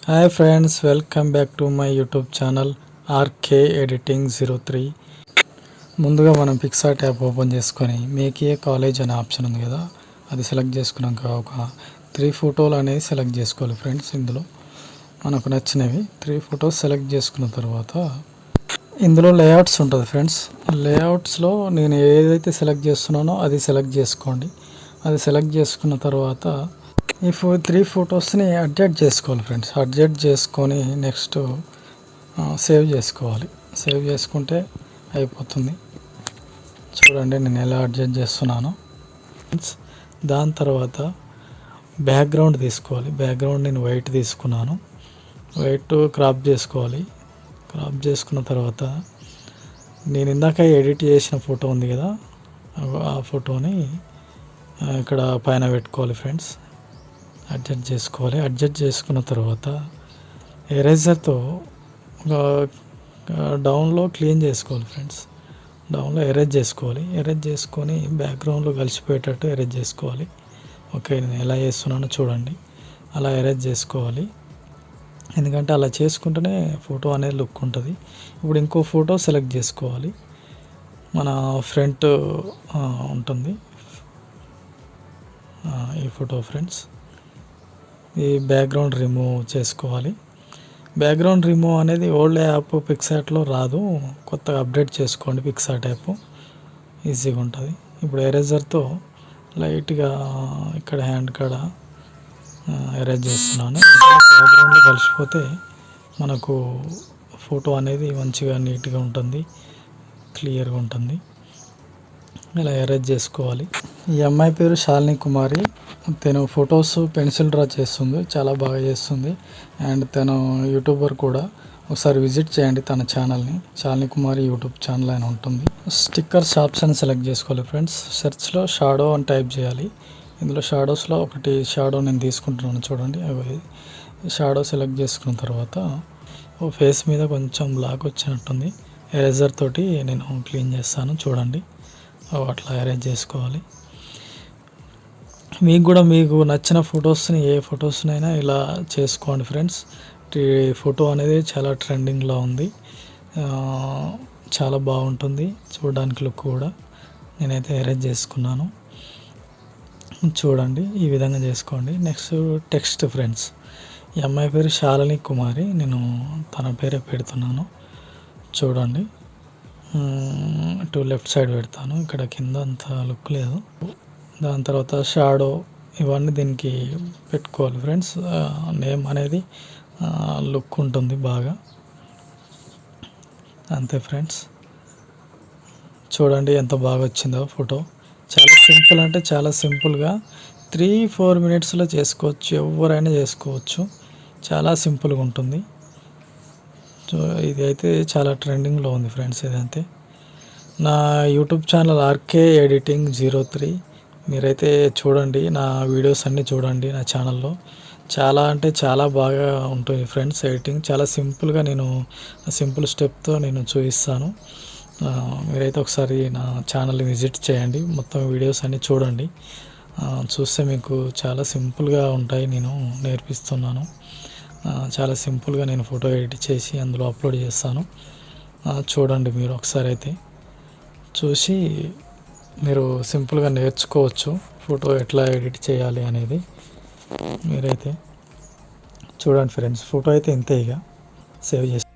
Hi friends, welcome back to my YouTube channel RK editing 03. ముందుగా మనం PicsArt app open చేసుకొని make a collage అనే option ఉంది కదా, అది సెలెక్ట్ చేసుకున్నాక ఒక 3 ఫోటోలు అనేది సెలెక్ట్ చేసుకోవాలి ఫ్రెండ్స్. ఇందులో మనకు నచ్చినవి 3 ఫొటోస్ సెలెక్ట్ చేసుకున్న తర్వాత ఇందులో లేఅవుట్స్ ఉంటుంది ఫ్రెండ్స్. లేఅవుట్స్లో నేను ఏదైతే సెలెక్ట్ చేస్తున్నానో అది సెలెక్ట్ చేసుకోండి. అది సెలెక్ట్ చేసుకున్న తర్వాత ఈ 3 ఫొటోస్ని అడ్జస్ట్ చేసుకోవాలి ఫ్రెండ్స్. అడ్జస్ట్ చేసుకొని నెక్స్ట్ సేవ్ చేసుకోవాలి. సేవ్ చేసుకుంటే అయిపోతుంది. చూడండి నేను ఎలా అడ్జస్ట్ చేస్తున్నాను. దాని తర్వాత బ్యాక్గ్రౌండ్ తీసుకోవాలి. బ్యాక్గ్రౌండ్ నేను వైట్ తీసుకున్నాను. వైట్ క్రాప్ చేసుకోవాలి. క్రాప్ చేసుకున్న తర్వాత నేను ఇందాక ఎడిట్ చేసిన ఫోటో ఉంది కదా, ఆ ఫోటోని ఇక్కడ పైన పెట్టుకోవాలి ఫ్రెండ్స్. అడ్జస్ట్ చేసుకోవాలి. అడ్జస్ట్ చేసుకున్న తర్వాత ఎరేజర్తో డౌన్లో క్లీన్ చేసుకోవాలి ఫ్రెండ్స్. డౌన్లో ఎరేజ్ చేసుకోవాలి. ఎరేజ్ చేసుకొని బ్యాక్గ్రౌండ్లో కలిసిపోయేటట్టు ఎరేజ్ చేసుకోవాలి. ఓకే, నేను ఎలా చేస్తున్నానో చూడండి. అలా ఎరేజ్ చేసుకోవాలి. ఎందుకంటే అలా చేసుకుంటేనే ఫోటో అనేది లుక్ ఉంటుంది. ఇప్పుడు ఇంకో ఫోటో సెలెక్ట్ చేసుకోవాలి. మన ఫ్రంట్ ఉంటుంది ఈ ఫోటో ఫ్రెండ్స్. ఈ బ్యాక్గ్రౌండ్ రిమూవ్ చేసుకోవాలి. బ్యాక్గ్రౌండ్ రిమూవ్ అనేది ఓల్డ్ యాప్ పిక్సార్ట్లో రాదు, కొత్తగా అప్డేట్ చేసుకోండి. పిక్సార్ట్ యాప్ ఈజీగా ఉంటుంది. ఇప్పుడు ఎరేజర్తో లైట్గా ఇక్కడ హ్యాండ్ కాడ ఎరేజ్ చేస్తున్నాను. బ్యాక్గ్రౌండ్లో కలిసిపోతే మనకు ఫోటో అనేది మంచిగా నీట్గా ఉంటుంది, క్లియర్గా ఉంటుంది. ఇలా ఎరేజ్ చేసుకోవాలి. ఈ అమ్మాయి పేరు శాలిని కుమారి. తను ఫొటోస్ పెన్సిల్ డ్రా చేస్తుంది, చాలా బాగా చేస్తుంది. అండ్ తను యూట్యూబర్ కూడా. ఒకసారి విజిట్ చేయండి తన ఛానల్ని. శాలిని కుమారి యూట్యూబ్ ఛానల్ అని ఉంటుంది. స్టిక్కర్స్ ఆప్షన్ సెలెక్ట్ చేసుకోవాలి ఫ్రెండ్స్. సెర్చ్లో షాడో అని టైప్ చేయాలి. ఇందులో షాడోస్లో ఒకటి షాడో నేను తీసుకుంటున్నాను చూడండి. షాడో సెలెక్ట్ చేసుకున్న తర్వాత ఫేస్ మీద కొంచెం బ్లాక్ వచ్చినట్టుంది. ఎరేజర్ తోటి నేను క్లీన్ చేస్తాను చూడండి. అట్లా అరేంజ్ చేసుకోవాలి. మీకు కూడా మీకు నచ్చిన ఫొటోస్ని ఏ ఫొటోస్నైనా ఇలా చేసుకోండి ఫ్రెండ్స్. ఈ ఫోటో అనేది చాలా ట్రెండింగ్లో ఉంది, చాలా బాగుంటుంది చూడడానికి లుక్ కూడా. నేనైతే అరేంజ్ చేసుకున్నాను చూడండి. ఈ విధంగా చేసుకోండి. Next text friends. ఈ అమ్మాయి పేరు శాలిని కుమారి. నేను తన పేరే పెడుతున్నాను చూడండి. లెఫ్ట్ సైడ్ పెడతాను. ఇక్కడ కింద అంత లుక్ లేదు. దాని తర్వాత షాడో ఇవన్నీ దీనికి పెట్టుకోవాలి ఫ్రెండ్స్. నేమ్ అనేది లుక్ ఉంటుంది బాగా. అంతే ఫ్రెండ్స్, చూడండి ఎంత బాగా వచ్చిందో ఫోటో. చాలా సింపుల్, అంటే చాలా సింపుల్గా 3-4 మినిట్స్లో చేసుకోవచ్చు. ఎవరైనా చేసుకోవచ్చు. చాలా సింపుల్గా ఉంటుంది. సో ఇది అయితే చాలా ట్రెండింగ్లో ఉంది ఫ్రెండ్స్. ఇదంతే నా యూట్యూబ్ ఛానల్ ఆర్కే ఎడిటింగ్ 03. మీరైతే చూడండి, నా వీడియోస్ అన్నీ చూడండి నా ఛానల్లో. చాలా అంటే చాలా బాగా ఉంటుంది ఫ్రెండ్స్. ఎడిటింగ్ చాలా సింపుల్గా నేను సింపుల్ స్టెప్తో నేను చూపిస్తాను. మీరైతే ఒకసారి నా ఛానల్ని విజిట్ చేయండి. మొత్తం వీడియోస్ అన్నీ చూడండి. చూస్తే మీకు చాలా సింపుల్గా ఉంటాయి. నేను నేర్పిస్తున్నాను. చాలా సింపుల్గా నేను ఫోటో ఎడిట్ చేసి అందులో అప్లోడ్ చేస్తాను. చూడండి మీరు ఒకసారి అయితే చూసి మీరు సింపుల్గా నేర్చుకోవచ్చు ఫోటో ఎట్లా ఎడిట్ చేయాలి అనేది. మీరైతే చూడండి ఫ్రెండ్స్. ఫోటో అయితే ఇంతే, ఇక సేవ్ చేసి